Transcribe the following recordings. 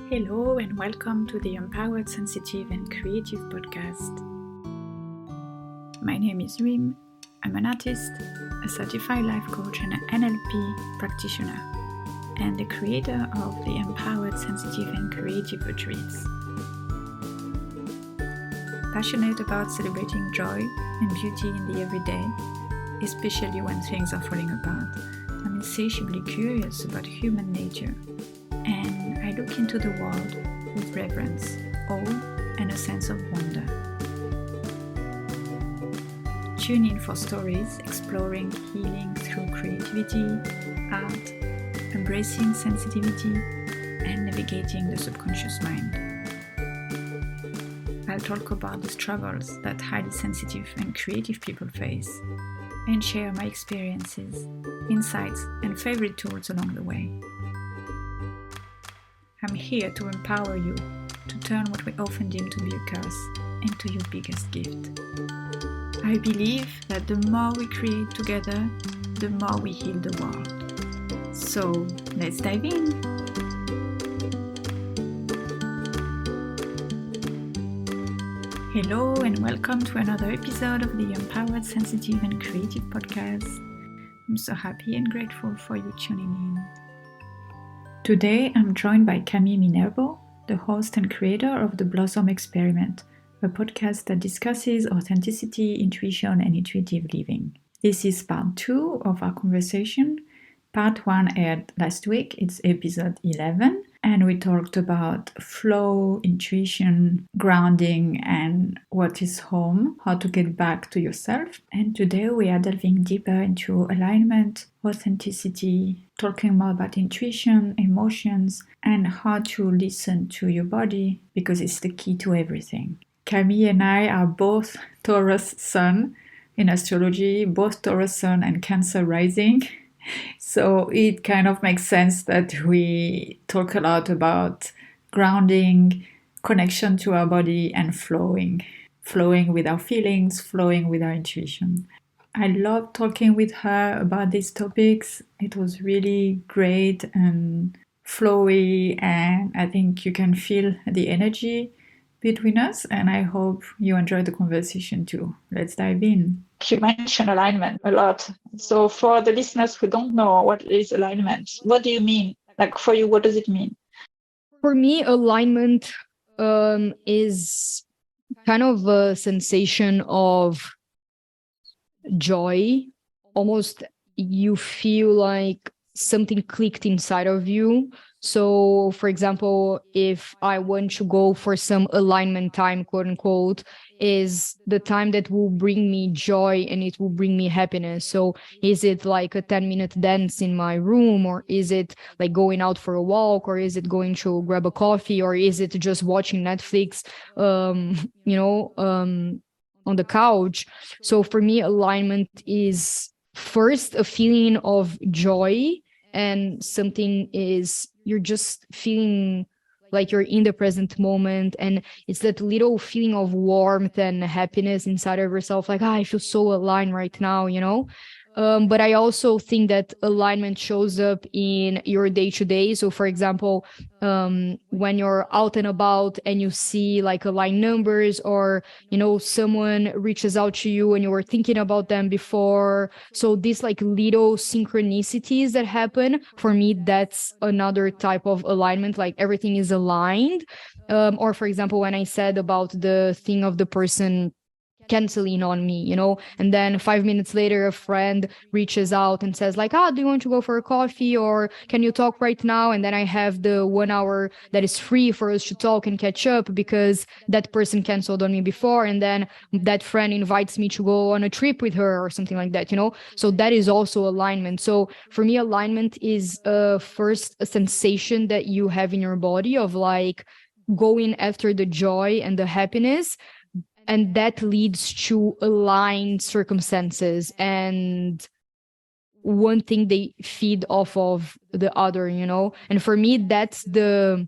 Hello and welcome to the Empowered, Sensitive and Creative podcast. My name is Rim. I'm an artist, a certified life coach and an NLP practitioner, and the creator of the Empowered, Sensitive and Creative retreats. Passionate about celebrating joy and beauty in the everyday, especially when things are falling apart, I'm insatiably curious about human nature, and I look into the world with reverence, awe, and a sense of wonder. Tune in for stories exploring healing through creativity, art, embracing sensitivity, and navigating the subconscious mind. I'll talk about the struggles that highly sensitive and creative people face, and share my experiences, insights, and favorite tools along the way. I'm here to empower you to turn what we often deem to be a curse into your biggest gift. I believe that the more we create together, the more we heal the world. So let's dive in. Hello and welcome to another episode of the Empowered, Sensitive and Creative podcast. I'm so happy and grateful for you tuning in. Today I'm joined by Cami Minerbo, the host and creator of the Blossom Experiment, a podcast that discusses authenticity, intuition and intuitive living. This is part 2 of our conversation. Part 1 aired last week, it's episode 11, and we talked about flow, intuition, grounding, and what is home, how to get back to yourself. And today we are delving deeper into alignment, authenticity, talking more about intuition, emotions, and how to listen to your body, because it's the key to everything. Cami and I are both Taurus Sun in astrology, both Taurus Sun and Cancer rising. So it kind of makes sense that we talk a lot about grounding, connection to our body, and flowing with our feelings, flowing with our intuition. I love talking with her about these topics. It was really great and flowy, and I think you can feel the energy between us, and I hope you enjoy the conversation too. Let's dive in. You mentioned alignment a lot. So for the listeners who don't know what is alignment, what do you mean? Like for you, what does it mean? For me, alignment is kind of a sensation of joy. Almost you feel like something clicked inside of you. So, for example, if I want to go for some alignment time, quote unquote, is the time that will bring me joy and it will bring me happiness. So is it like a 10-minute dance in my room, or is it like going out for a walk, or is it going to grab a coffee, or is it just watching Netflix, on the couch? So for me, alignment is first a feeling of joy, and something is you're just feeling like you're in the present moment, and it's that little feeling of warmth and happiness inside of yourself, like, I feel so aligned right now, but I also think that alignment shows up in your day-to-day. So for example, when you're out and about and you see like aligned numbers, or someone reaches out to you and you were thinking about them before, so these like little synchronicities that happen, for me that's another type of alignment, like everything is aligned. Or for example, when I said about the thing of the person canceling on me, and then 5 minutes later a friend reaches out and says like, do you want to go for a coffee, or can you talk right now? And then I have the 1 hour that is free for us to talk and catch up because that person canceled on me before, and then that friend invites me to go on a trip with her or something like that, so that is also alignment. So for me, alignment is first a sensation that you have in your body of like going after the joy and the happiness, and that leads to aligned circumstances, and one thing they feed off of the other, and for me that's the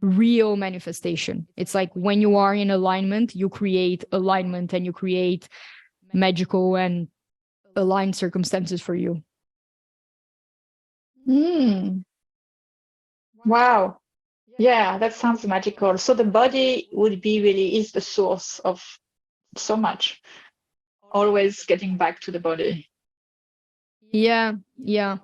real manifestation. It's like when you are in alignment, you create alignment and you create magical and aligned circumstances for you. Wow. Yeah, that sounds magical. So the body would be really is the source of so much, always getting back to the body. Yeah, yeah.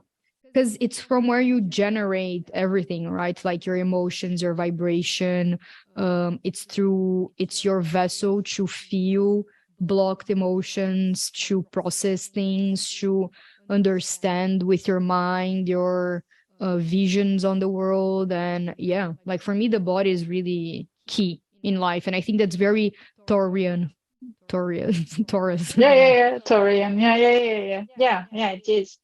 Because it's from where you generate everything, right? Like your emotions, your vibration. It's your vessel to feel blocked emotions, to process things, to understand with your mind, your visions on the world. And yeah, like for me, the body is really key in life. And I think that's very Taurian, Taurus, Taurus. Yeah, Torian. Yeah, it is.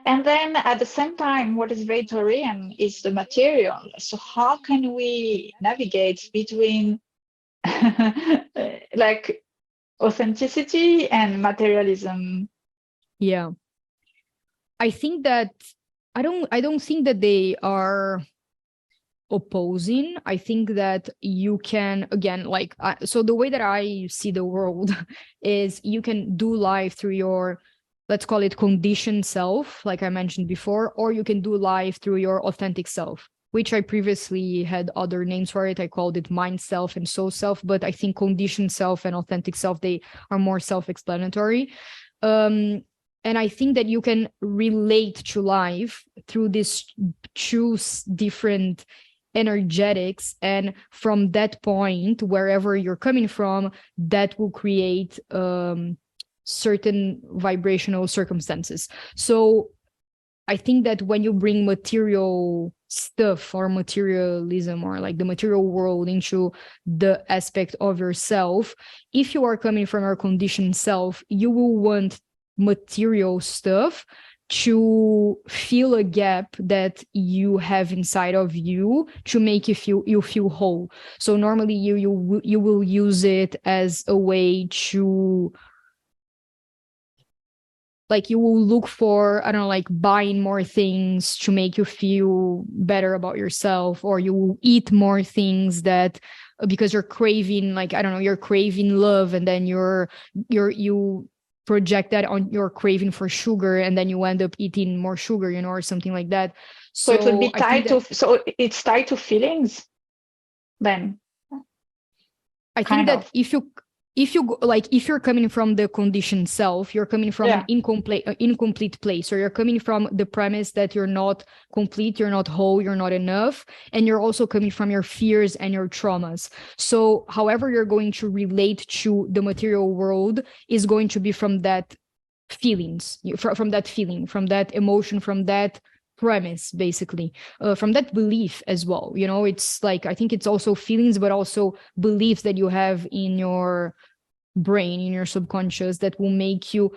And then at the same time, what is very Taurian is the material. So how can we navigate between like authenticity and materialism? Yeah. I think that I don't think that they are opposing. I think that you can again like so the way that I see the world is you can do life through your, let's call it, conditioned self, like I mentioned before, or you can do life through your authentic self, which I previously had other names for it. I called it mind self and soul self, but I think conditioned self and authentic self, they are more self-explanatory. um and I think that you can relate to life through these two different energetics, and from that point, wherever you're coming from, that will create certain vibrational circumstances. So I think that when you bring material stuff or materialism or like the material world into the aspect of yourself, if you are coming from your conditioned self, you will want material stuff to fill a gap that you have inside of you to make you feel whole. So normally you will use it as a way to, like, you will look for, I don't know, like buying more things to make you feel better about yourself, or you will eat more things that because you're craving, like, I don't know, you're craving love, and then you project that on your craving for sugar, and then you end up eating more sugar, or something like that. So it would be So I think tied to, that so it's tied to feelings then, I think kind that of. if you're coming from the conditioned self, you're coming from an Yeah. incomplete place, or you're coming from the premise that you're not complete, you're not whole, you're not enough, and you're also coming from your fears and your traumas. So however you're going to relate to the material world is going to be from that feelings, from that feeling, from that emotion, from that premise, basically, from that belief as well. It's like, I think it's also feelings, but also beliefs that you have in your brain, in your subconscious, that will make you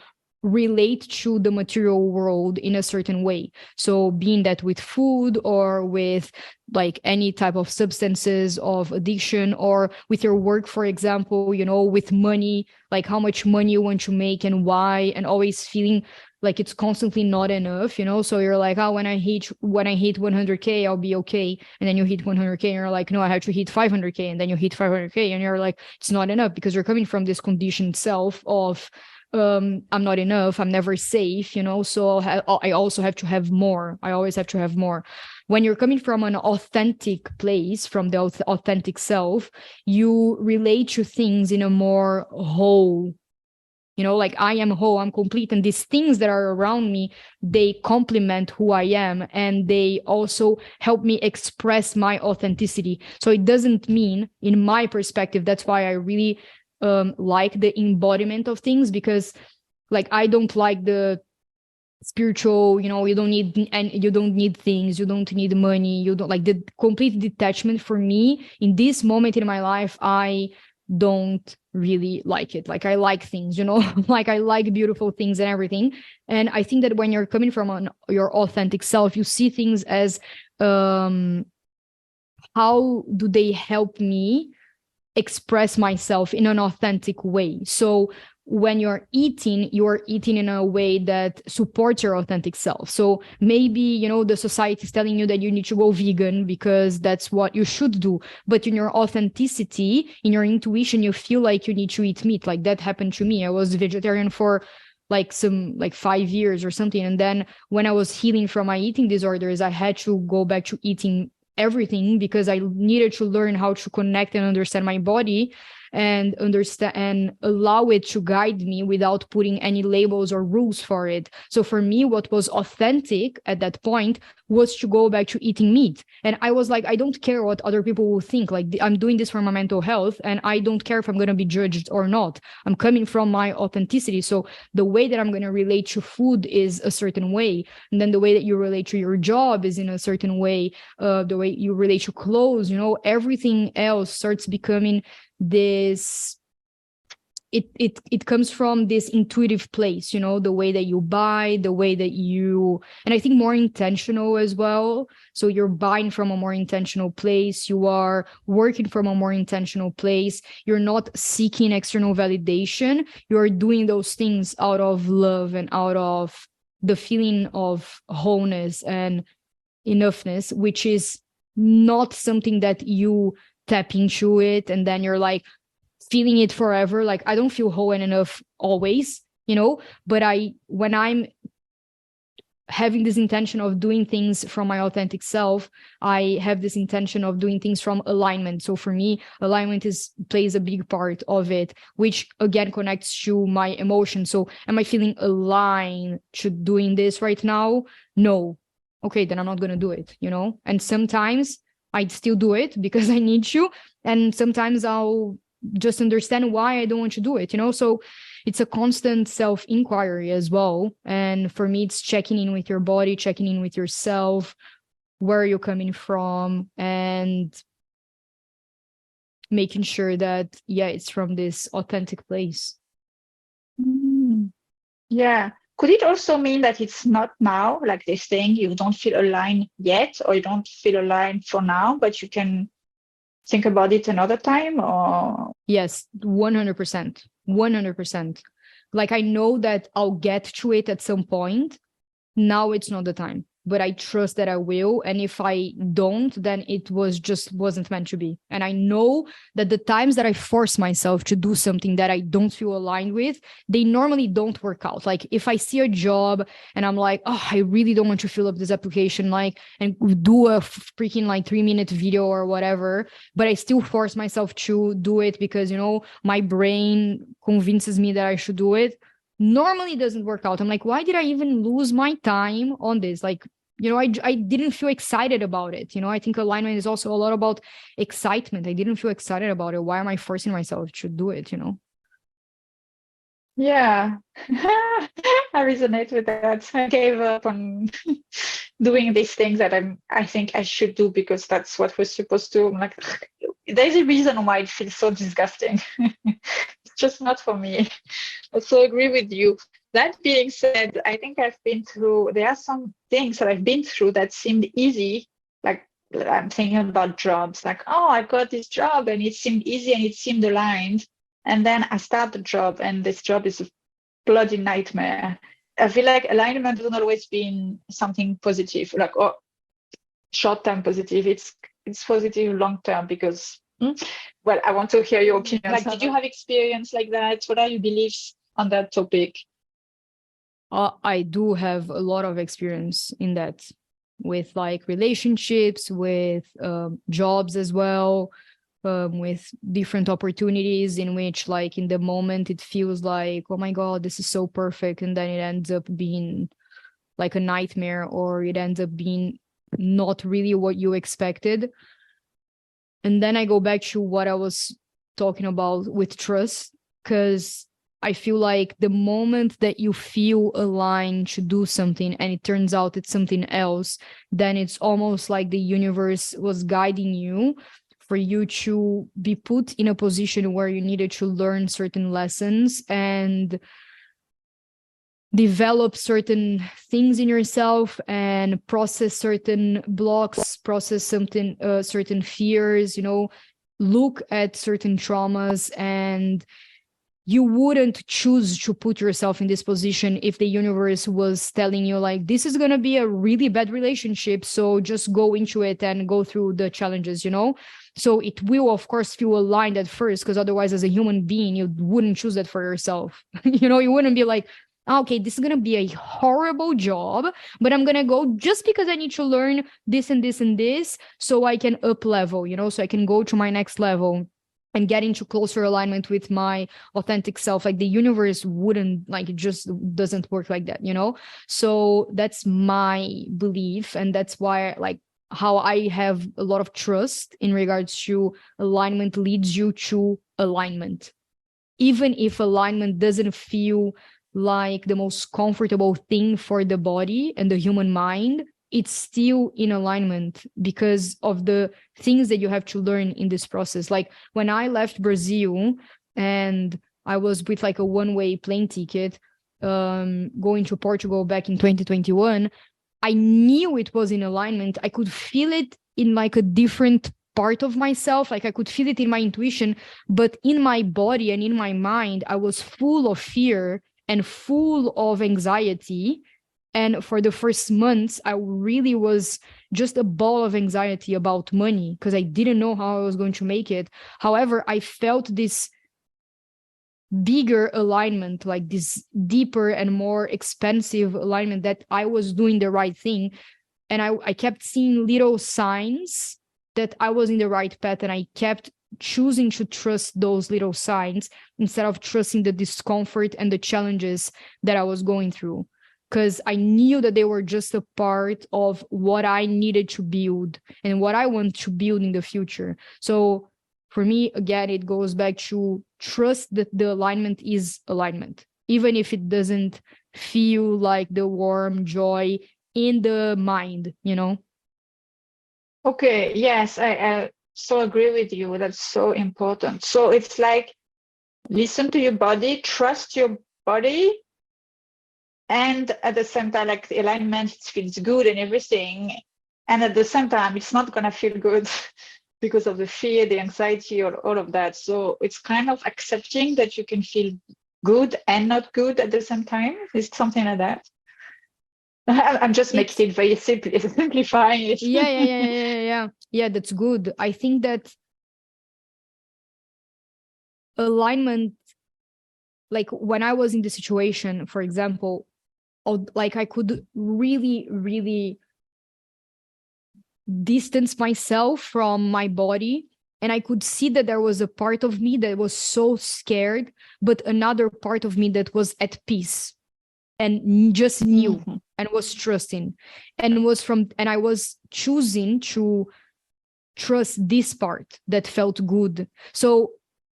relate to the material world in a certain way. So being that with food, or with like any type of substances of addiction, or with your work, for example, with money, like how much money you want to make and why, and always feeling like it's constantly not enough. So you're like, oh, when I hit 100K, I'll be okay. And then you hit 100K and you're like, no, I have to hit 500K. And then you hit 500K and you're like, it's not enough, because you're coming from this conditioned self of, I'm not enough, I'm never safe, so I also have to have more. I always have to have more. When you're coming from an authentic place, from the authentic self, you relate to things in a more whole, like, I am whole, I'm complete, and these things that are around me, they complement who I am, and they also help me express my authenticity. So it doesn't mean, in my perspective, that's why I really like the embodiment of things, because like, I don't like the spiritual, you don't need, and you don't need things, you don't need money, you don't like the complete detachment. For me, in this moment in my life, I don't really like it. Like, I like things, like, I like beautiful things and everything. And I think that when you're coming from your authentic self, you see things as, how do they help me express myself in an authentic way? So when you're eating in a way that supports your authentic self. So maybe, the society is telling you that you need to go vegan because that's what you should do. But in your authenticity, in your intuition, you feel like you need to eat meat. Like, that happened to me. I was vegetarian for like 5 years or something. And then when I was healing from my eating disorders, I had to go back to eating everything, because I needed to learn how to connect and understand my body and understand and allow it to guide me without putting any labels or rules for it. So for me, what was authentic at that point was to go back to eating meat. And I was like, I don't care what other people will think. Like, I'm doing this for my mental health, and I don't care if I'm going to be judged or not. I'm coming from my authenticity. So the way that I'm going to relate to food is a certain way. And then the way that you relate to your job is in a certain way. The way you relate to clothes, everything else starts becoming this. It comes from this intuitive place, the way that you buy, the way that you, and I think more intentional as well. So you're buying from a more intentional place, you are working from a more intentional place, you're not seeking external validation, you're doing those things out of love and out of the feeling of wholeness and enoughness, which is not something that you tap into it and then you're like feeling it forever. Like, I don't feel whole and enough always, but when I'm having this intention of doing things from my authentic self, I have this intention of doing things from alignment. So for me, alignment plays a big part of it, which again connects to my emotions. So am I feeling aligned to doing this right now? No. Okay, then I'm not going to do it, And sometimes I'd still do it because I need to. And sometimes I'll just understand why I don't want to do it, So it's a constant self-inquiry as well. And for me, it's checking in with your body, checking in with yourself, where you're coming from, and making sure that, it's from this authentic place. Yeah. Could it also mean that it's not now, like they're saying you don't feel aligned yet, or you don't feel aligned for now, but you can think about it another time? Or yes, 100%. Like, I know that I'll get to it at some point. Now it's not the time, but I trust that I will. And if I don't, then it wasn't meant to be. And I know that the times that I force myself to do something that I don't feel aligned with, they normally don't work out. Like, if I see a job and I'm like, oh, I really don't want to fill up this application, and do a freaking 3-minute video or whatever, but I still force myself to do it because, my brain convinces me that I should do it. Normally doesn't work out. I'm like, why did I even lose my time on this? I didn't feel excited about it. I think alignment is also a lot about excitement. I didn't feel excited about it. Why am I forcing myself to do it? Yeah, I resonate with that. I gave up on doing these things that I think I should do because that's what we're supposed to. I'm like, there's a reason why it feels so disgusting. It's just not for me. I so agree with you. That being said, I think there are some things that I've been through that seemed easy. Like, I'm thinking about jobs, like, oh, I got this job and it seemed easy and it seemed aligned. And then I start the job and this job is a bloody nightmare. I feel like alignment doesn't always mean something positive, like, oh, short-term positive. It's positive long-term because, well, I want to hear your opinion. Like, did you have experience like that? What are your beliefs on that topic? I do have a lot of experience in that, with relationships, with jobs as well, with different opportunities in which, in the moment, it feels like, oh my God, this is so perfect. And then it ends up being like a nightmare, or it ends up being not really what you expected. And then I go back to what I was talking about with trust, because I feel like the moment that you feel aligned to do something and it turns out it's something else, then it's almost like the universe was guiding you for you to be put in a position where you needed to learn certain lessons and develop certain things in yourself and process certain blocks, process certain fears, look at certain traumas. And you wouldn't choose to put yourself in this position if the universe was telling you like, this is going to be a really bad relationship, so just go into it and go through the challenges, So it will, of course, feel aligned at first, because otherwise, as a human being, you wouldn't choose that for yourself. You wouldn't be like, okay, this is going to be a horrible job, but I'm going to go just because I need to learn this and this and this so I can up level, so I can go to my next level and get into closer alignment with my authentic self. Like the universe wouldn't, like, it just doesn't work like that, So that's my belief. And that's why, like, how I have a lot of trust in regards to alignment leads you to alignment. Even if alignment doesn't feel like the most comfortable thing for the body and the human mind, it's still in alignment because of the things that you have to learn in this process. Like when I left Brazil and I was with like a one-way plane ticket going to Portugal back in 2021, I knew it was in alignment. I could feel it in like a different part of myself. Like I could feel it in my intuition, but in my body and in my mind, I was full of fear and full of anxiety. And for the first months, I really was just a ball of anxiety about money because I didn't know how I was going to make it. However, I felt this bigger alignment, like this deeper and more expansive alignment that I was doing the right thing. And I kept seeing little signs that I was in the right path, and I kept choosing to trust those little signs instead of trusting the discomfort and the challenges that I was going through, because I knew that they were just a part of what I needed to build and what I want to build in the future. So for me, again, it goes back to trust that the alignment is alignment, even if it doesn't feel like the warm joy in the mind, Okay, yes, I so agree with you. That's so important. So it's like listen to your body, trust your body, and at the same time, like the alignment feels good and everything. And at the same time, it's not gonna feel good because of the fear, the anxiety, or all of that. So it's kind of accepting that you can feel good and not good at the same time. Is it something like that? I'm just making it very simple, simplifying it. Yeah, that's good. I think that alignment, like when I was in the situation, for example, like I could really, really distance myself from my body, and I could see that there was a part of me that was so scared, but another part of me that was at peace and just knew and was trusting, and I was choosing to trust this part that felt good. So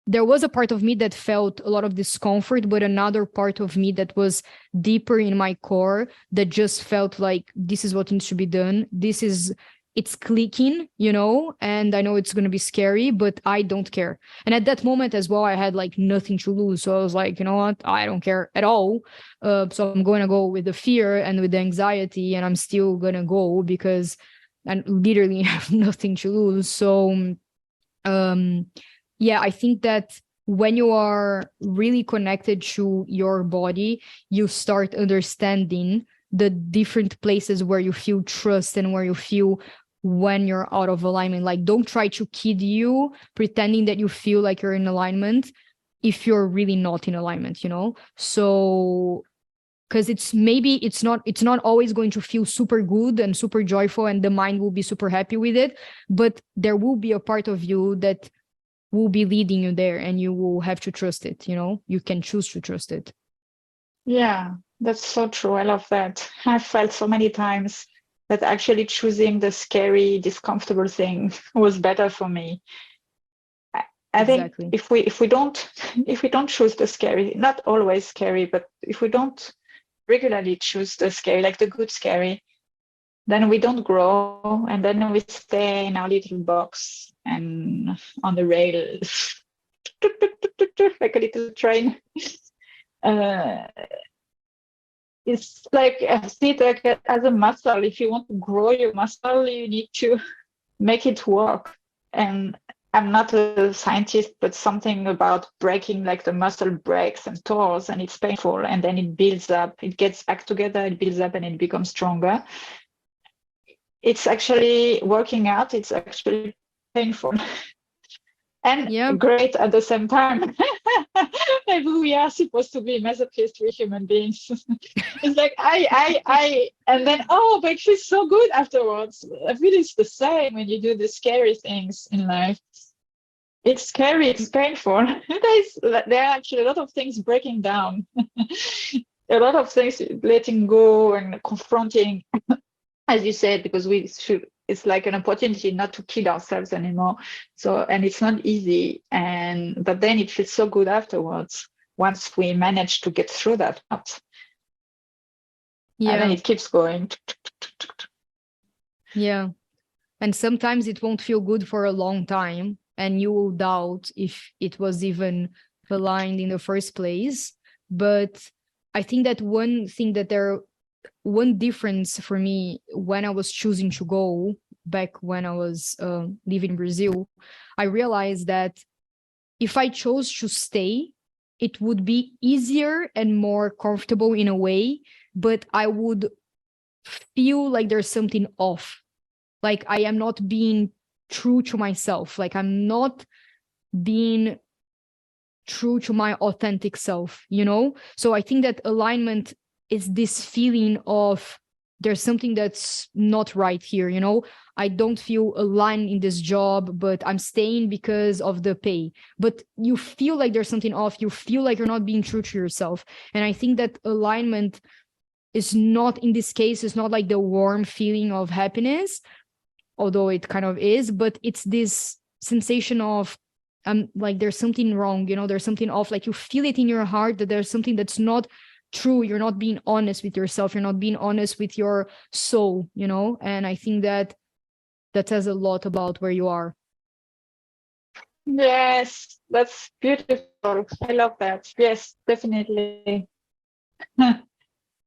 there was a part of me that felt a lot of discomfort, but another part of me that was deeper in my core that just felt like this is what needs to be done. It's clicking, and I know it's going to be scary, but I don't care. And at that moment as well, I had like nothing to lose. So I was like, you know what? I don't care at all. So I'm going to go with the fear and with the anxiety, and I'm still going to go because I literally have nothing to lose. So, yeah, I think that when you are really connected to your body, you start understanding the different places where you feel trust and where you feel when you're out of alignment. Like, don't try to kid you pretending that you feel like you're in alignment if you're really not in alignment, So because it's not always going to feel super good and super joyful and the mind will be super happy with it, but there will be a part of you that will be leading you there, and you will have to trust it. You can choose to trust it. Yeah, that's so true. I love that. I've felt so many times that actually choosing the scary, discomfortable thing was better for me. I think if we don't choose the scary, not always scary, but if we don't regularly choose the scary, like the good scary, then we don't grow, and then we stay in our little box and on the rail, like a little train. It's like see it like as a muscle. If you want to grow your muscle, you need to make it work. And I'm not a scientist, but something about breaking, like the muscle breaks and tears, and it's painful, and then it builds up, it gets back together, it builds up, and it becomes stronger. It's actually working out, it's actually painful and great at the same time. Maybe we are supposed to be masochist, we human beings. It's like and then but it feels so good afterwards. I feel it's the same when you do the scary things in life. It's scary, it's painful. There are actually a lot of things breaking down. A lot of things letting go and confronting, as you said, because it's like an opportunity not to kill ourselves anymore. So, and it's not easy. But then it feels so good afterwards once we manage to get through that part. Yeah. And then it keeps going. Yeah. And sometimes it won't feel good for a long time, and you will doubt if it was even aligned in the first place. But I think that one difference for me when I was choosing to go back when I was living in Brazil, I realized that if I chose to stay, it would be easier and more comfortable in a way, but I would feel like there's something off. Like I am not being true to myself. Like I'm not being true to my authentic self, you know? So I think that alignment is this feeling of there's something that's not right here, you know? I don't feel aligned in this job, but I'm staying because of the pay. But you feel like there's something off. You feel like you're not being true to yourself. And I think that alignment is not, in this case, it's not like the warm feeling of happiness, although it kind of is, but it's this sensation of like there's something wrong, you know, there's something off, like you feel it in your heart that there's something that's not true. You're not being honest with yourself. You're not being honest with your soul, you know? And I think that says a lot about where you are. Yes, that's beautiful. I love that. Yes, definitely.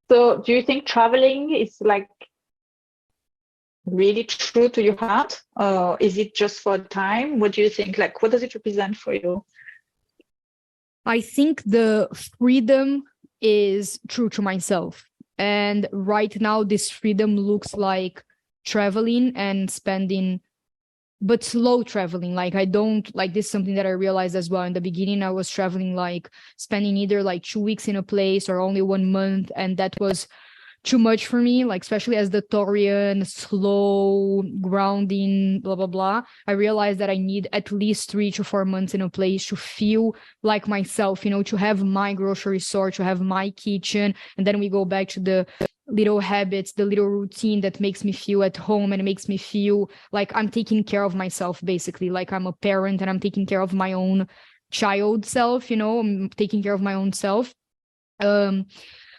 So do you think traveling is like really true to your heart, or is it just for time? What do you think? Like, what does it represent for you? I think the freedom is true to myself. And right now, this freedom looks like traveling and spending, but slow traveling. Like I don't like this is something that I realized as well. In the beginning, I was traveling like spending either like 2 weeks in a place or only 1 month. And that was too much for me, like especially as the Taurian, slow, grounding, blah, blah, blah. I realized that I need at least 3 to 4 months in a place to feel like myself, you know, to have my grocery store, to have my kitchen. And then we go back to the little habits, the little routine that makes me feel at home and makes me feel like I'm taking care of myself, basically, like I'm a parent and I'm taking care of my own child self, you know, I'm taking care of my own self.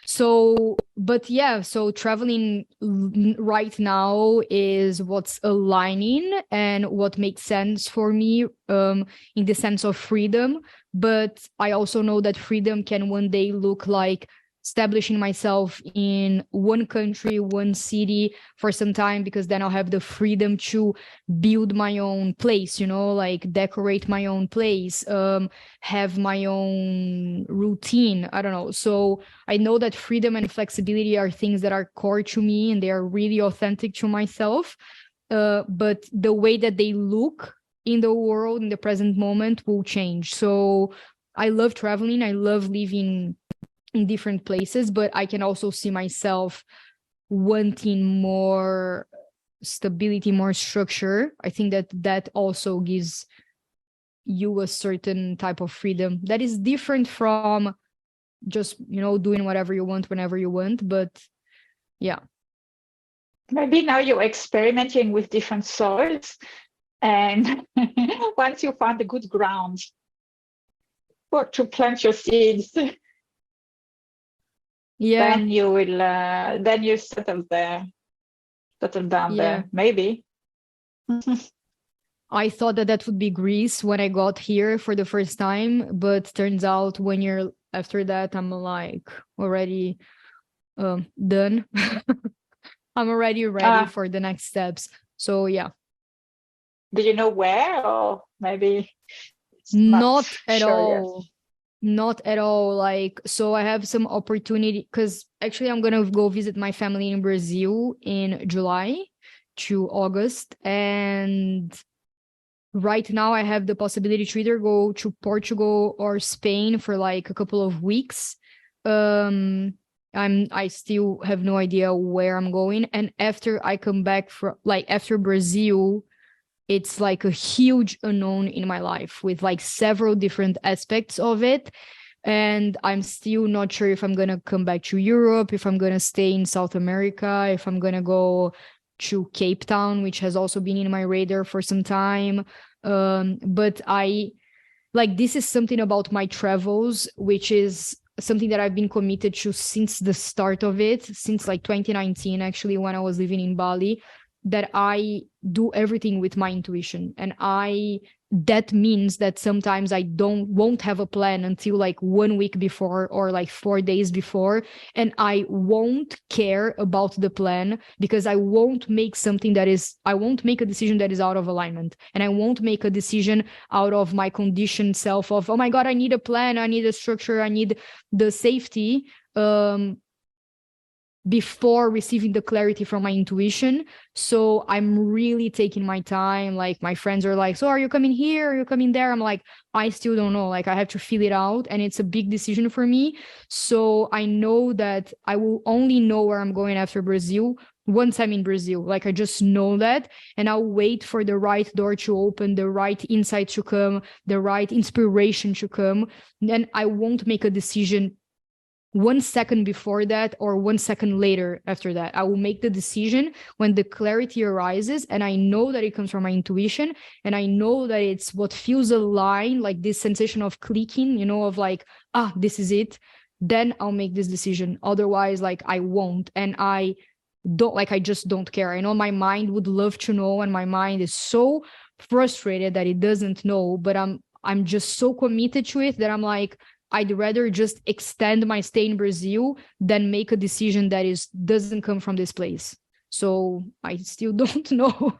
So, but yeah, so traveling right now is what's aligning and what makes sense for me, in the sense of freedom. But I also know that freedom can one day look like establishing myself in one country, one city for some time, because then I'll have the freedom to build my own place, you know, like decorate my own place, have my own routine. I don't know. So I know that freedom and flexibility are things that are core to me and they are really authentic to myself. But the way that they look in the world in the present moment will change. So I love traveling. I love living in different places, but I can also see myself wanting more stability, more structure. I think that also gives you a certain type of freedom that is different from just, you know, doing whatever you want whenever you want. But yeah. Maybe now you're experimenting with different soils, and once you find a good ground to plant your seeds, Yeah. then you will then you settle down there, maybe. I thought that would be Greece when I got here for the first time, but turns out when you're after that, I'm like already done. I'm already ready for the next steps. So yeah. Do you know where, or maybe it's not at sure all yet? Not at all. Like, so I have some opportunity because actually I'm gonna go visit my family in Brazil in July to August, and right now I have the possibility to either go to Portugal or Spain for like a couple of weeks. I still have no idea where I'm going. And after I come back from, like, after Brazil, it's like a huge unknown in my life with like several different aspects of it. And I'm still not sure if I'm going to come back to Europe, if I'm going to stay in South America, if I'm going to go to Cape Town, which has also been in my radar for some time. But this is something about my travels, which is something that I've been committed to since the start of it, since like 2019, actually, when I was living in Bali, that I do everything with my intuition. And that means that sometimes I won't have a plan until like 1 week before or like 4 days before. And I won't care about the plan because I won't make I won't make a decision that is out of alignment. And I won't make a decision out of my conditioned self of, oh my God, I need a plan, I need a structure, I need the safety. Before receiving the clarity from my intuition. So I'm really taking my time. Like my friends are like, so are you coming here? Are you coming there? I'm like, I still don't know. Like I have to feel it out. And it's a big decision for me. So I know that I will only know where I'm going after Brazil once I'm in Brazil. Like I just know that. And I'll wait for the right door to open, the right insight to come, the right inspiration to come. And I won't make a decision 1 second before that or 1 second later after that. I will make the decision when the clarity arises and I know that it comes from my intuition and I know that it's what feels aligned, like this sensation of clicking, of like, this is it. Then I'll make this decision. Otherwise, like I won't. And I just don't care. I know my mind would love to know and my mind is so frustrated that it doesn't know, but I'm just so committed to it that I'm like, I'd rather just extend my stay in Brazil than make a decision that doesn't come from this place. So I still don't know.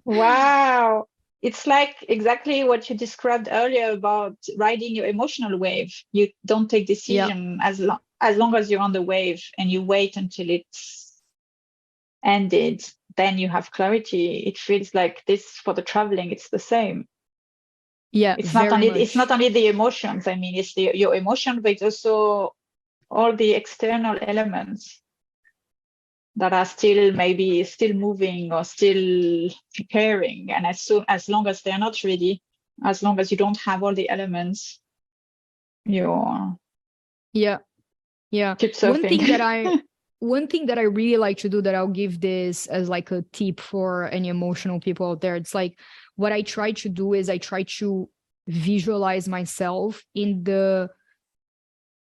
Wow. It's like exactly what you described earlier about riding your emotional wave. You don't take decision as long as you're on the wave and you wait until it's ended. Then you have clarity. It feels like this for the traveling. It's the same. Yeah, it's not only the emotions. I mean, it's your emotion, but it's also all the external elements that are still moving or still preparing. And as long as they're not ready, as long as you don't have all the elements, you're keep surfing. One thing that I really like to do, that I'll give this as like a tip for any emotional people out there, it's like what I try to do is I try to visualize myself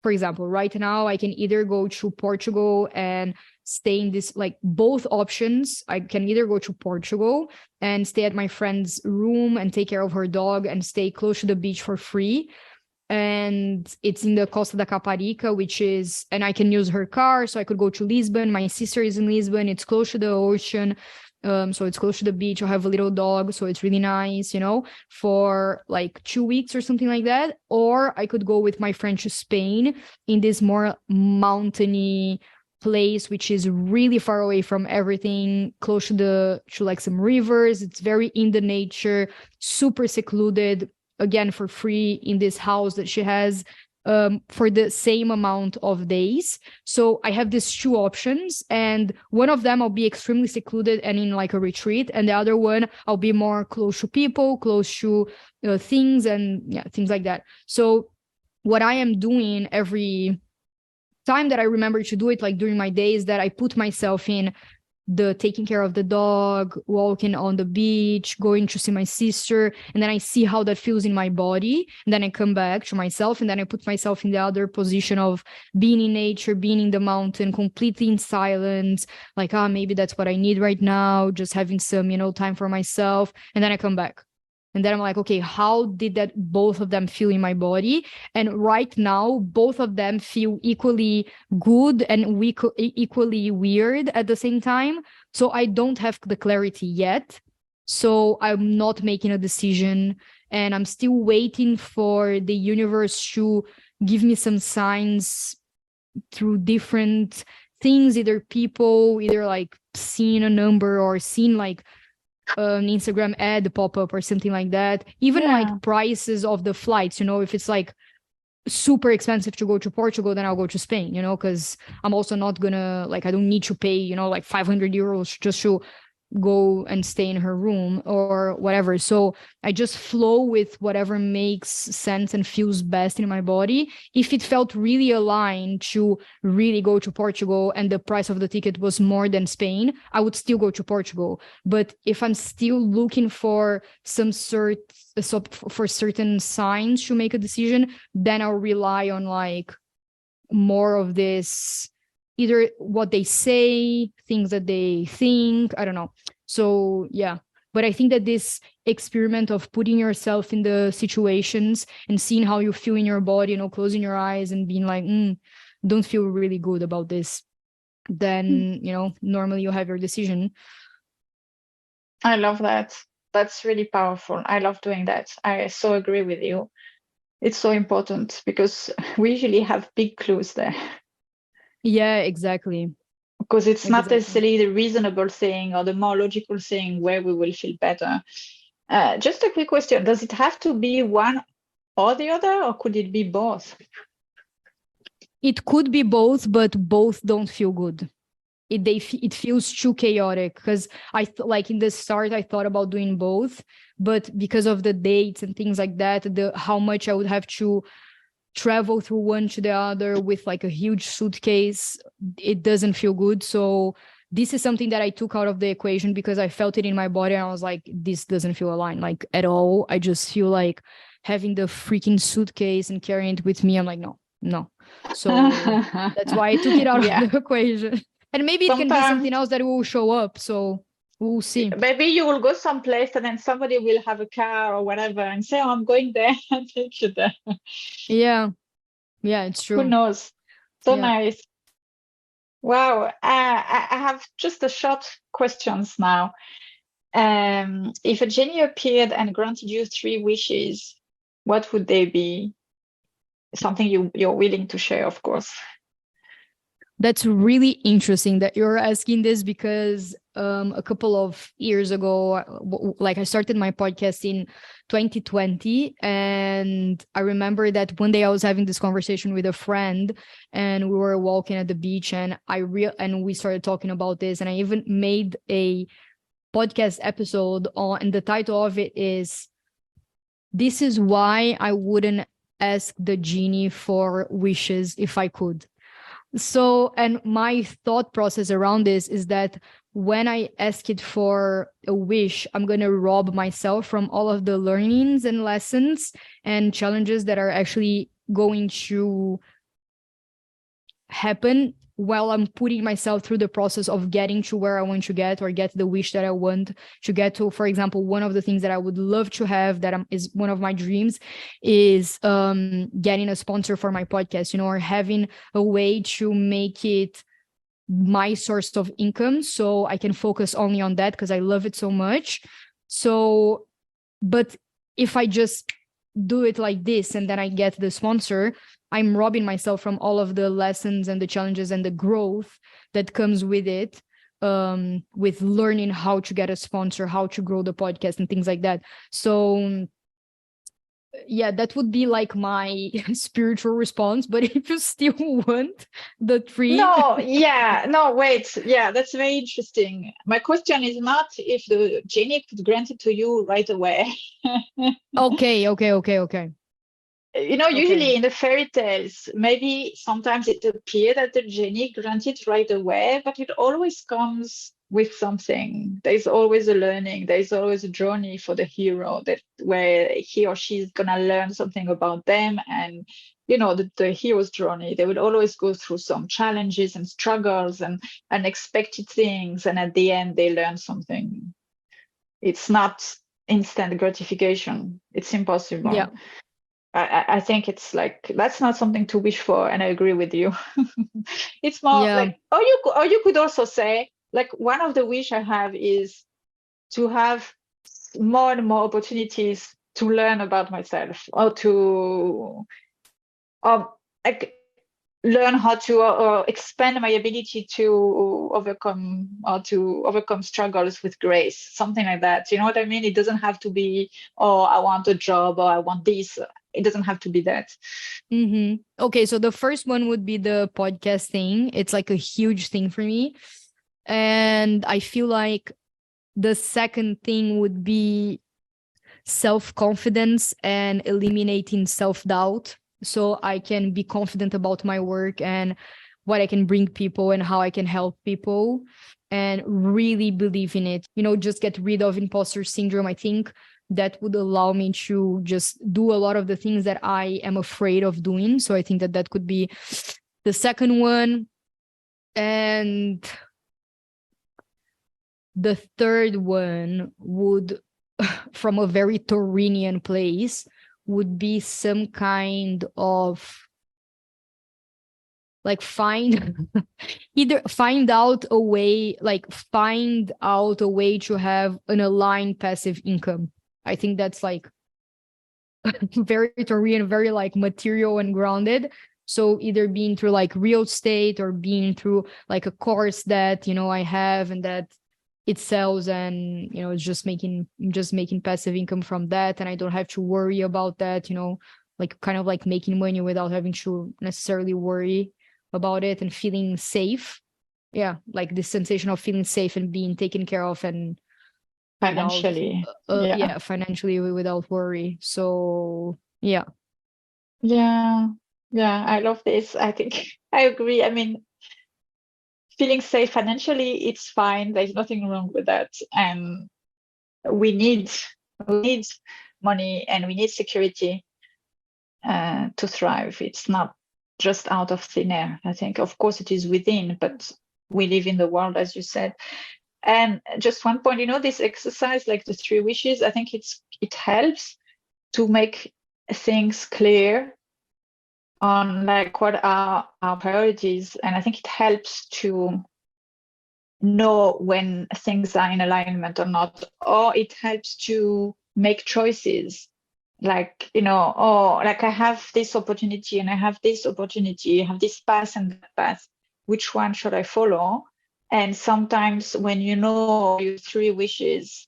for example, right now I can either go to Portugal and stay in this, like both options. I can either go to Portugal and stay at my friend's room and take care of her dog and stay close to the beach for free. And it's in the Costa da Caparica, and I can use her car, so I could go to Lisbon. My sister is in Lisbon. It's close to the ocean. So it's close to the beach. I have a little dog, so it's really nice, for like 2 weeks or something like that. Or I could go with my friend to Spain in this more mountainy place, which is really far away from everything, close to like some rivers. It's very in the nature, super secluded, again for free in this house that she has, for the same amount of days. So I have these two options, and one of them I'll be extremely secluded and in like a retreat, and the other one I'll be more close to people, close to things, and things like that. So what I am doing every time that I remember to do it, like during my days, that I put myself in the taking care of the dog, walking on the beach, going to see my sister, and then I see how that feels in my body, and then I come back to myself, and then I put myself in the other position of being in nature, being in the mountain, completely in silence, like maybe that's what I need right now, just having some time for myself, and then I come back. And then I'm like, okay, how did that both of them feel in my body? And right now, both of them feel equally good and equally weird at the same time. So I don't have the clarity yet. So I'm not making a decision. And I'm still waiting for the universe to give me some signs through different things, either people, either like seeing a number or seeing like an Instagram ad pop up or something like that. Even like prices of the flights, if it's like super expensive to go to Portugal, then I'll go to Spain, because I'm also not gonna, like, I don't need to pay, like 500 euros just to go and stay in her room or whatever. So I just flow with whatever makes sense and feels best in my body. If it felt really aligned to really go to Portugal and the price of the ticket was more than Spain, I would still go to Portugal. But if I'm still looking for some sort for certain signs to make a decision, then I'll rely on like more of this, either what they say, things that they think, I don't know. So yeah, but I think that this experiment of putting yourself in the situations and seeing how you feel in your body, closing your eyes and being like, don't feel really good about this, then normally you have your decision. I love that. That's really powerful. I love doing that. I so agree with you. It's so important because we usually have big clues there. Yeah, exactly. Because it's not necessarily the reasonable thing or the more logical thing where we will feel better. Just a quick question. Does it have to be one or the other, or could it be both? It could be both, but both don't feel good. It feels too chaotic, because like in the start I thought about doing both, but because of the dates and things like that, how much I would have to travel through one to the other with like a huge suitcase, it doesn't feel good. So this is something that I took out of the equation because I felt it in my body and I was like, this doesn't feel aligned like at all. I just feel like having the freaking suitcase and carrying it with me, I'm like, no. So that's why I took it out of the equation. And maybe it can be something else that will show up. So we'll see. Maybe you will go someplace and then somebody will have a car or whatever and say, oh, I'm going there and take you there. Yeah, it's true. Who knows? So nice. Wow. I have just a short questions now. If a genie appeared and granted you 3 wishes, what would they be? Something you're willing to share, of course. That's really interesting that you're asking this, because a couple of years ago, like I started my podcast in 2020, and I remember that one day I was having this conversation with a friend and we were walking at the beach, and and we started talking about this, and I even made a podcast episode and the title of it is "This is why I wouldn't ask the genie for wishes if I could." So, and my thought process around this is that when I ask it for a wish, I'm going to rob myself from all of the learnings and lessons and challenges that are actually going to happen while I'm putting myself through the process of getting to where I want to get, or get the wish that I want to get to. For example, one of the things that I would love to have that is one of my dreams is getting a sponsor for my podcast, or having a way to make it my source of income so I can focus only on that because I love it so much. So, but if I just do it like this and then I get the sponsor, I'm robbing myself from all of the lessons and the challenges and the growth that comes with it, with learning how to get a sponsor, how to grow the podcast and things like that. So yeah, that would be like my spiritual response. But if you still want the 3. Wait. Yeah, that's very interesting. My question is not if the genie could grant it to you right away. Okay. Usually in the fairy tales, maybe sometimes it appears that the genie grants it right away, but it always comes with something. There's always a learning. There's always a journey for the hero where he or she is gonna learn something about them. And the hero's journey, they will always go through some challenges and struggles and unexpected things, and at the end they learn something. It's not instant gratification. It's impossible. Yeah. I think it's like that's not something to wish for, and I agree with you. It's more like, or you could also say, like, one of the wish I have is to have more and more opportunities to learn about myself, or like learn how to expand my ability to overcome struggles with grace, something like that. You know what I mean? It doesn't have to be, oh, I want a job or I want this. It doesn't have to be that. Okay, so the first one would be the podcast thing. It's like a huge thing for me. And I feel like the second thing would be self-confidence and eliminating self-doubt, so I can be confident about my work and what I can bring people and how I can help people, and really believe in it. Just get rid of imposter syndrome. I think that would allow me to just do a lot of the things that I am afraid of doing. So I think that that could be the second one. And the third one would, from a very Taurinian place, would be some kind of like either find out a way to have an aligned passive income. I think that's like very Taurian, very like material and grounded. So either being through like real estate or being through like a course that I have and that it sells, and it's just making passive income from that, and I don't have to worry about that, like kind of like making money without having to necessarily worry about it, and feeling safe. Yeah, like this sensation of feeling safe and being taken care of, and Financially. financially without worry. So yeah. I love this. I think I agree. I mean, feeling safe financially, it's fine. There's nothing wrong with that. And we need money and we need security to thrive. It's not just out of thin air. I think, of course, it is within, but we live in the world, as you said. And just one point, this exercise, like the 3 wishes, I think it helps to make things clear on like what are our priorities. And I think it helps to know when things are in alignment or not, or it helps to make choices. Like, like I have this opportunity and I have this opportunity, I have this path and that path. Which one should I follow? And sometimes when you know your 3 wishes,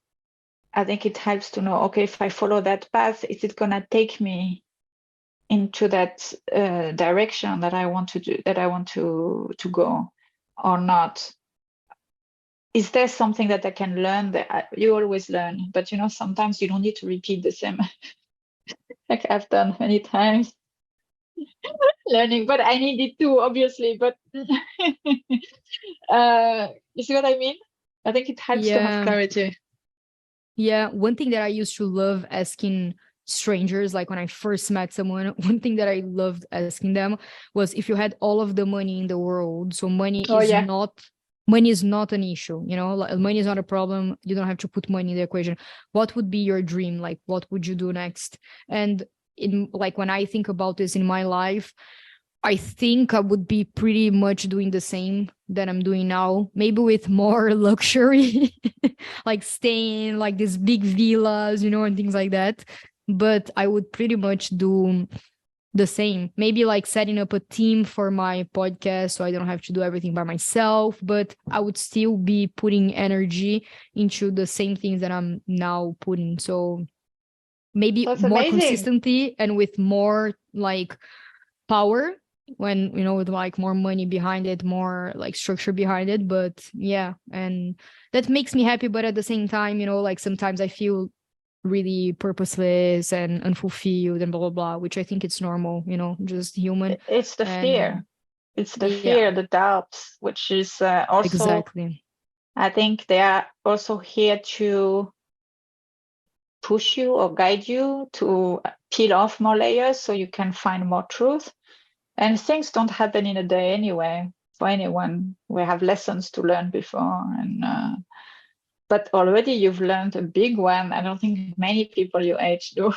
I think it helps to know, okay, if I follow that path, is it gonna take me into that direction that I want to go or not? Is there something that I can learn? That you always learn, but sometimes you don't need to repeat the same like I've done many times learning, but I needed to, obviously. But you see what I mean? I think it helps to have clarity. Yeah, one thing that I used to love asking strangers, like when I first met someone, one thing that I loved asking them was, if you had all of the money in the world, so money is not an issue, money is not a problem, you don't have to put money in the equation, what would be your dream? Like, what would you do next? And when I think about this in my life, I think I would be pretty much doing the same that I'm doing now, maybe with more luxury, like staying like these big villas, and things like that. But I would pretty much do the same. Maybe like setting up a team for my podcast so I don't have to do everything by myself, but I would still be putting energy into the same things that I'm now putting. So maybe That's more amazing. Consistently and with more like power, when with like more money behind it, more like structure behind it. But yeah, and that makes me happy, but at the same time, like sometimes I feel really purposeless and unfulfilled and blah blah blah, which I think it's normal, just human. It's the fear. It's the fear, the doubts, which is also exactly. I think they are also here to push you or guide you to peel off more layers so you can find more truth. And things don't happen in a day anyway for anyone. We have lessons to learn before, and but already you've learned a big one. I don't think many people your age do.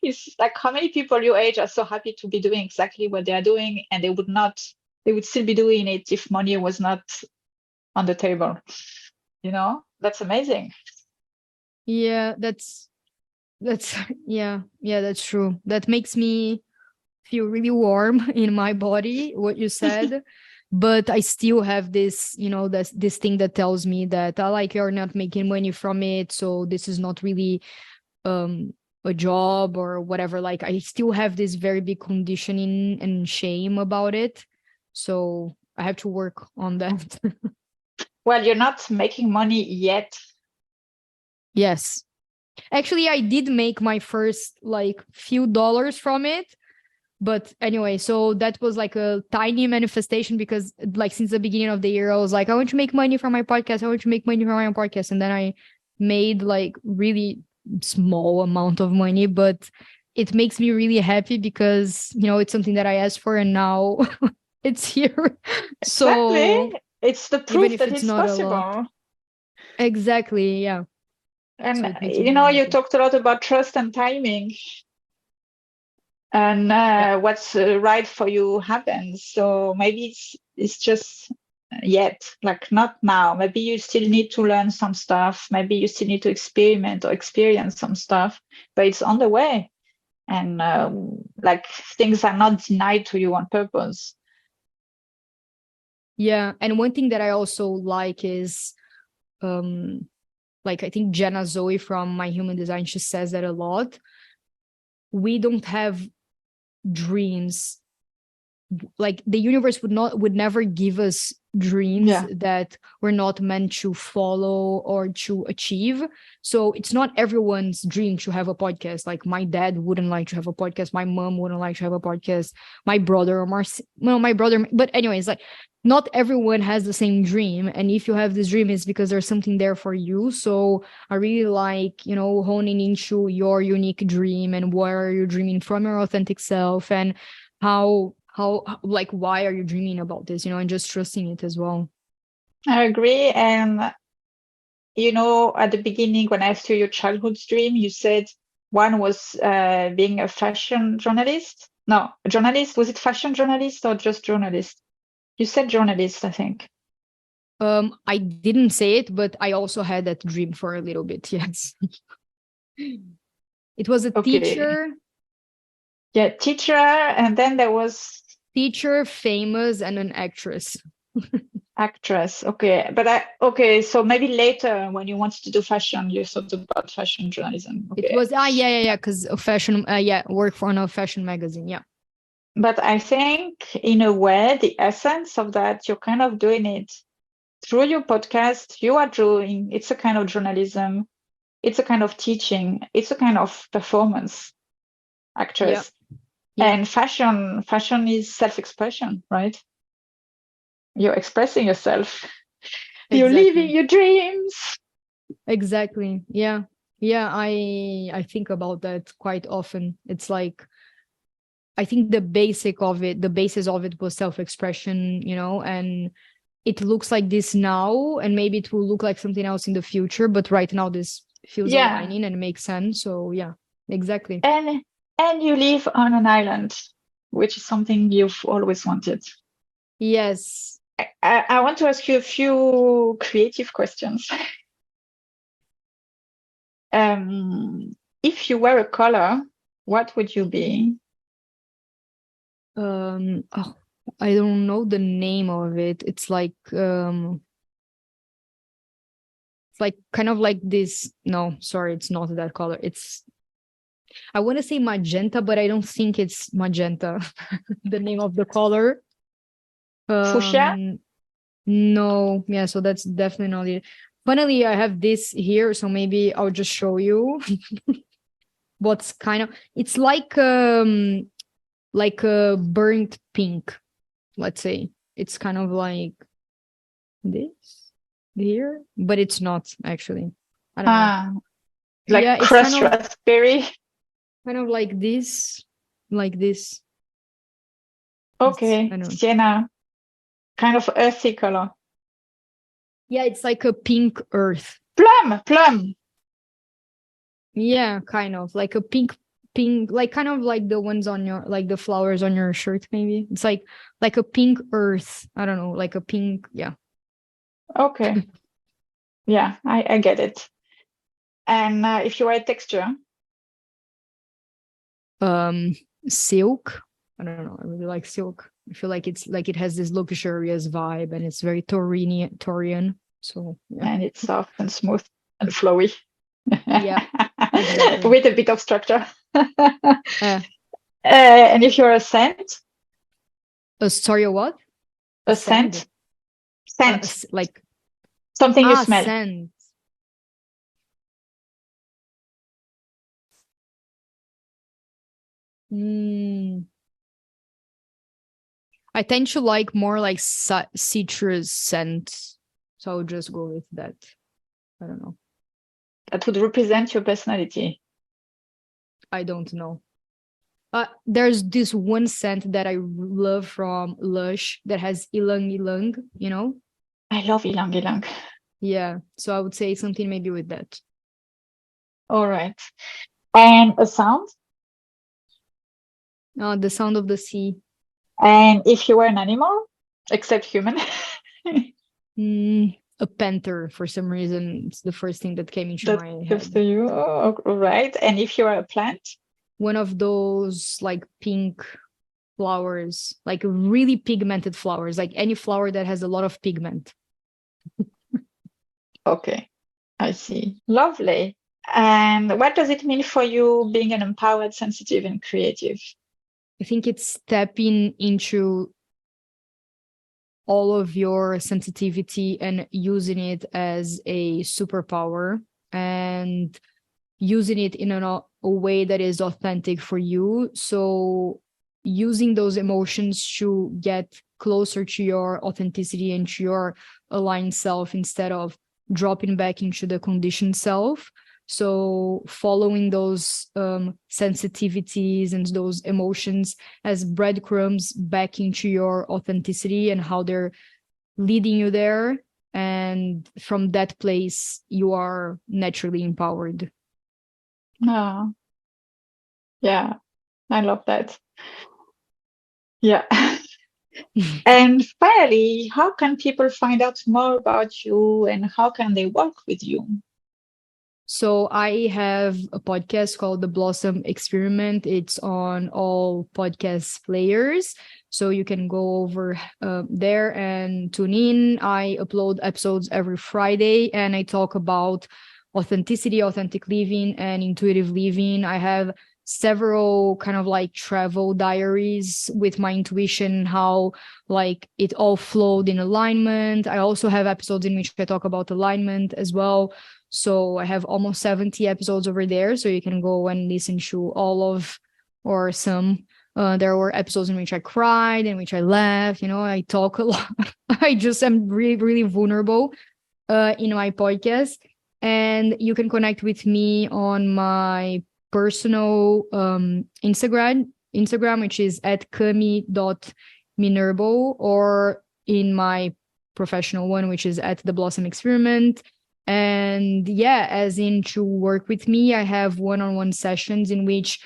It's like, how many people your age are so happy to be doing exactly what they are doing, and they would still be doing it if money was not on the table. That's amazing. Yeah, that's yeah, that's true. That makes me feel really warm in my body, what you said. But I still have this, this thing that tells me that I like you're not making money from it. So this is not really um a job or whatever. Like I still have this very big conditioning and shame about it. So I have to work on that. Well, you're not making money yet. Yes. Actually, I did make my first like few dollars from it. But anyway, so that was like a tiny manifestation because like since the beginning of the year, I was like, I want to make money from my podcast. I want to make money from my podcast. And then I made like really small amount of money, but it makes me really happy because, it's something that I asked for and now it's here. So Exactly. It's the even proof if that it's it's not a lot. possible. Exactly. Yeah. So And it makes me really you happy. talked a lot about trust and timing, and Yeah. what's right for you happens. So maybe it's just yet, like not now. Maybe you still need to learn some stuff. Maybe you still need to experiment or experience some stuff, but it's on the way. And like things are not denied to you on purpose. Yeah. And one thing that I also like is like I think Jenna Zoe from My Human Design, she says that a lot. We don't have dreams. Like the universe would never give us dreams Yeah, that we're not meant to follow or to achieve. So it's not everyone's dream to have a podcast. Like my dad wouldn't like to have a podcast, my mom wouldn't like to have a podcast, my brother or my brother. But anyways, like not everyone has the same dream, and if you have this dream, it's because there's something there for you. So I really like, honing into your unique dream and where are you dreaming from, your authentic self, and how like why are you dreaming about this, and just trusting it as well. I agree. And at the beginning, when I asked you your childhood dream, you said one was being a fashion journalist. No, a journalist. Was it fashion journalist or just journalist? You said journalist, I think. I didn't say it, but I also had that dream for a little bit. Yes. It was a Okay. Yeah, and then there was teacher, famous, and an actress. actress. Okay, so maybe later when you wanted to do fashion, you thought about fashion journalism. It Okay. was yeah, because a fashion work for a fashion magazine. Yeah. But I think in a way, the essence of that, you're kind of doing it through your podcast. You are doing, it's a kind of journalism. It's a kind of teaching. It's a kind of performance Yeah. actress. Yeah. And fashion is self-expression, right? You're expressing yourself. You're living Exactly. your dreams. Exactly. Yeah. Yeah, I think about that quite often. It's like I think the basis of it was self-expression, and it looks like this now, and maybe it will look like something else in the future, but right now this feels Yeah. aligning and makes sense. So yeah, exactly. And you live on an island, which is something you've always wanted. Yes. I want to ask you a few creative questions. If you were a color, what would you be? Oh, I don't know the name of it. It's like kind of like this. No, sorry, it's not that color. I want to say magenta, but I don't think it's magenta. The name of the color. Fuchsia? No, yeah, so that's definitely not it. Funnily, I have this here, so maybe I'll just show you what's kind of it's like a burnt pink, let's say. It's kind of like this here, but it's not actually. I don't know. Like Yeah, it's crushed raspberry. kind of like this, like this. I Okay, don't know. sienna, kind of earthy color. Yeah, it's like a pink earth. Plum. Yeah, kind of like a pink, like kind of like the ones on your, like the flowers on your shirt, maybe. It's like a pink earth. I don't know, like a pink, yeah. Okay. Yeah, I get it. And if you were a texture, Silk. I don't know. I really like silk. I feel like it's like it has this luxurious vibe and it's very Taurian. So yeah. And it's soft and smooth and flowy. Yeah, exactly. With a bit of structure. Uh, And if you're a scent, sorry, what? a scent, scent, Like something you smell. scent. I tend to like more like citrus scent, so I'll just go with that. I don't know. That would represent your personality. I don't know. There's this one scent that I love from Lush that has ylang ylang, you know? I love ylang ylang. Yeah, so I would say something maybe with that. All right. And a sound? The sound of the sea. And if you were an animal, except human? A panther, for some reason. It's the first thing that came into That my comes head. to you. Oh, all right. And if you were a plant? One of those like pink flowers, like really pigmented flowers, like any flower that has a lot of pigment. Okay, I see. Lovely. And what does it mean for you being an empowered, sensitive, and creative? I think it's stepping into all of your sensitivity and using it as a superpower and using it in a way that is authentic for you. So using those emotions to get closer to your authenticity and to your aligned self instead of dropping back into the conditioned self. So following those sensitivities and those emotions as breadcrumbs back into your authenticity and how they're leading you there. And from that place, you are naturally empowered. Oh, yeah, I love that. Yeah. And finally, how can people find out more about you and how can they work with you? So I have a podcast called The Blossom Experiment. It's on all podcast players. So you can go over there and tune in. I upload episodes every Friday and I talk about authenticity, authentic living, and intuitive living. I have several kind of like travel diaries with my intuition, how like it all flowed in alignment. I also have episodes in which I talk about alignment as well. So I have almost 70 episodes over there. So you can go and listen to all of or some. There were episodes in which I cried, in which I laughed. You know, I talk a lot. I just am really, really vulnerable in my podcast. And you can connect with me on my personal Instagram, which is at Cami.Minerbo, or in my professional one, which is at The Blossom Experiment. And yeah, as in to work with me, I have one-on-one sessions in which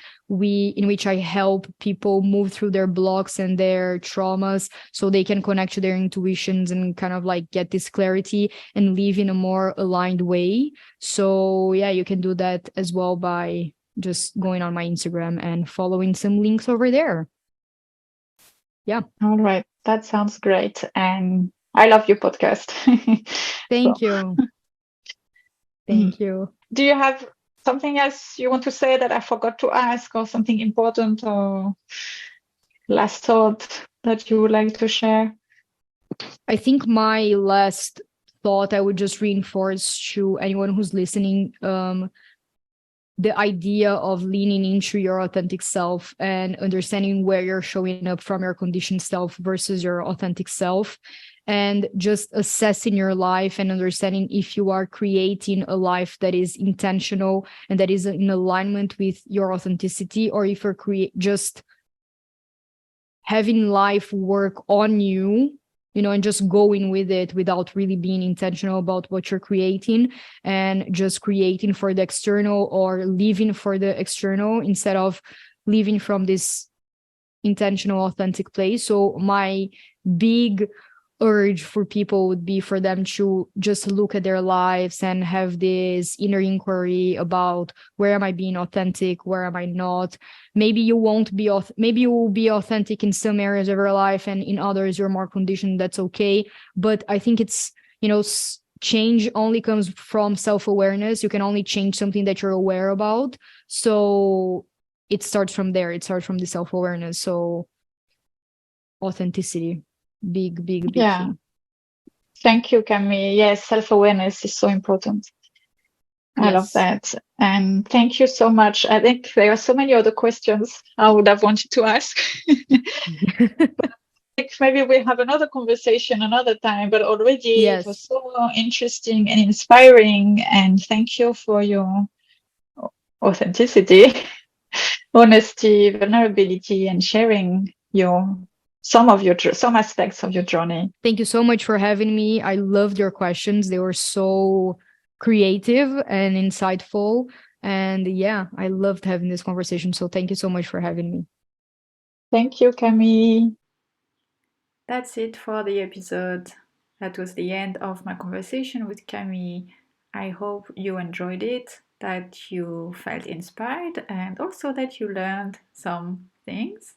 I help people move through their blocks and their traumas so they can connect to their intuitions and kind of like get this clarity and live in a more aligned way. So yeah, you can do that as well by just going on my Instagram and following some links over there. Yeah. All right. That sounds great. And I love your podcast. Thank you. Thank you. Do you have something else you want to say that I forgot to ask, or something important, or last thought that you would like to share? I think my last thought I would just reinforce to anyone who's listening, the idea of leaning into your authentic self and understanding where you're showing up from your conditioned self versus your authentic self, and just assessing your life and understanding if you are creating a life that is intentional and that is in alignment with your authenticity, or if you're just having life work on you, you know, and just going with it without really being intentional about what you're creating, and just creating for the external or living for the external instead of living from this intentional, authentic place. So my big urge for people would be for them to just look at their lives and have this inner inquiry about where am I being authentic, where am I not. Maybe you won't be maybe you will be authentic in some areas of your life and in others you're more conditioned. That's okay. But I think it's, change only comes from self-awareness. You can only change something that you're aware about. So it starts from there. It starts from the self-awareness. So authenticity, big Yeah. thing. Thank you, Cami. Yes, self-awareness is so important. I love that. And thank you so much. I think there are so many other questions I would have wanted to ask. Maybe we'll have another conversation another time, but already it was so interesting and inspiring. And thank you for your authenticity, honesty, vulnerability, and sharing some aspects of your journey. Thank you so much for having me. I loved your questions. They were so creative and insightful. And yeah, I loved having this conversation. So thank you so much for having me. Thank you, Cami. That's it for the episode. That was the end of my conversation with Cami. I hope you enjoyed it, that you felt inspired, and also that you learned some things.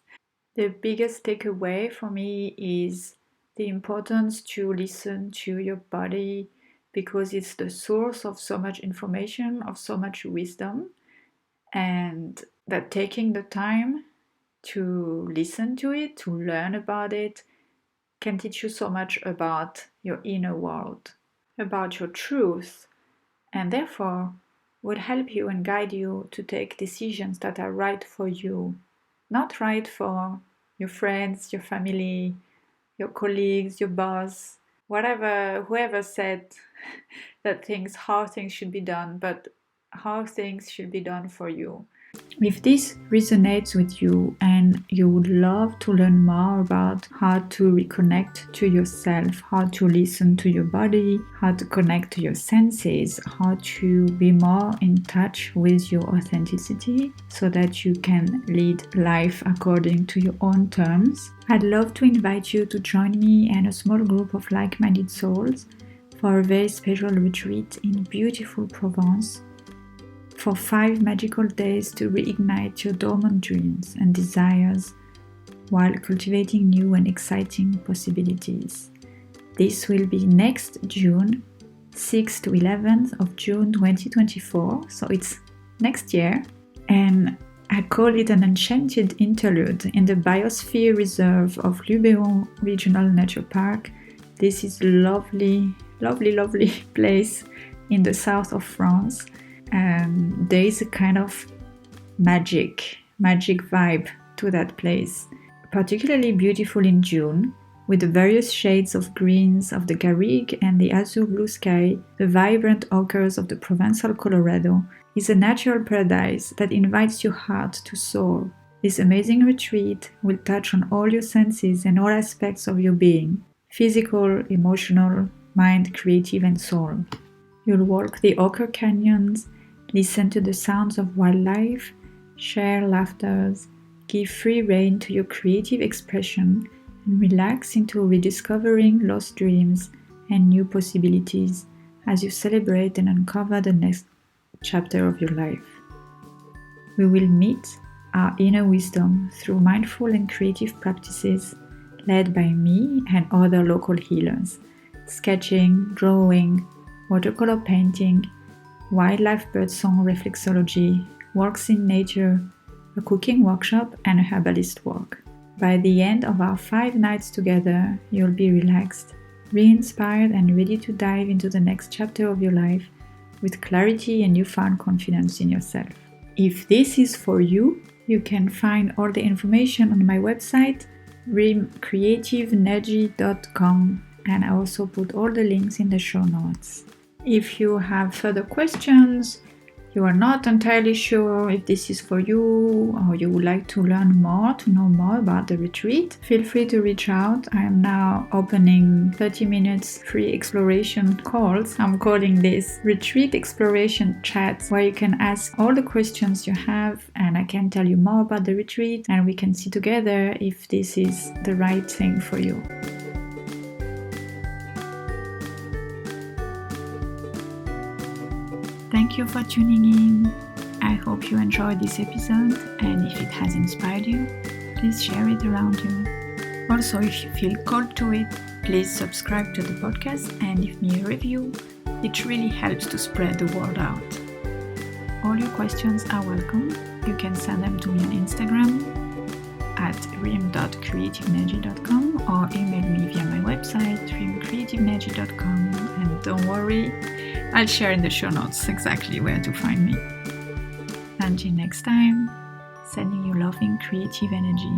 The biggest takeaway for me is the importance to listen to your body, because it's the source of so much information, of so much wisdom, and that taking the time to listen to it, to learn about it, can teach you so much about your inner world, about your truth, and therefore would help you and guide you to take decisions that are right for you, not right for your friends, your family, your colleagues, your boss, whoever said how things should be done, but how things should be done for you. If this resonates with you and you would love to learn more about how to reconnect to yourself, how to listen to your body, how to connect to your senses, how to be more in touch with your authenticity so that you can lead life according to your own terms, I'd love to invite you to join me and a small group of like-minded souls for a very special retreat in beautiful Provence for 5 magical days to reignite your dormant dreams and desires while cultivating new and exciting possibilities. This will be next June, 6th to 11th of June 2024, so it's next year, and I call it an enchanted interlude in the Biosphere Reserve of Luberon Regional Nature Park. This is a lovely place in the south of France. There is a kind of magic vibe to that place, particularly beautiful in June, with the various shades of greens of the Garrigue and the azure blue sky. The vibrant ochres of the Provençal Colorado is a natural paradise that invites your heart to soar. This amazing retreat will touch on all your senses and all aspects of your being: physical, emotional, mind, creative, and soul. You'll walk the ochre canyons, listen to the sounds of wildlife, share laughters, give free rein to your creative expression, and relax into rediscovering lost dreams and new possibilities as you celebrate and uncover the next chapter of your life. We will meet our inner wisdom through mindful and creative practices led by me and other local healers: sketching, drawing, watercolor painting, wildlife birdsong reflexology, walks in nature, a cooking workshop, and a herbalist walk. By the end of our 5 nights together, you'll be relaxed, re-inspired, and ready to dive into the next chapter of your life with clarity and newfound confidence in yourself. If this is for you, you can find all the information on my website, rimcreativenergy.com, and I also put all the links in the show notes. If you have further questions, you are not entirely sure if this is for you, or you would like to learn more, to know more about the retreat, feel free to reach out. I am now opening 30 minutes free exploration calls. I'm calling this Retreat Exploration Chats, where you can ask all the questions you have and I can tell you more about the retreat and we can see together if this is the right thing for you. Thank you for tuning in. I hope you enjoyed this episode, and if it has inspired you, please share it around you. Also, if you feel called to it, please subscribe to the podcast and leave me a review. It really helps to spread the word out. All your questions are welcome. You can send them to me on Instagram at rim.creativeenergy.com or email me via my website rimcreativeenergy.com, and don't worry, I'll share in the show notes exactly where to find me. Until next time, sending you loving creative energy.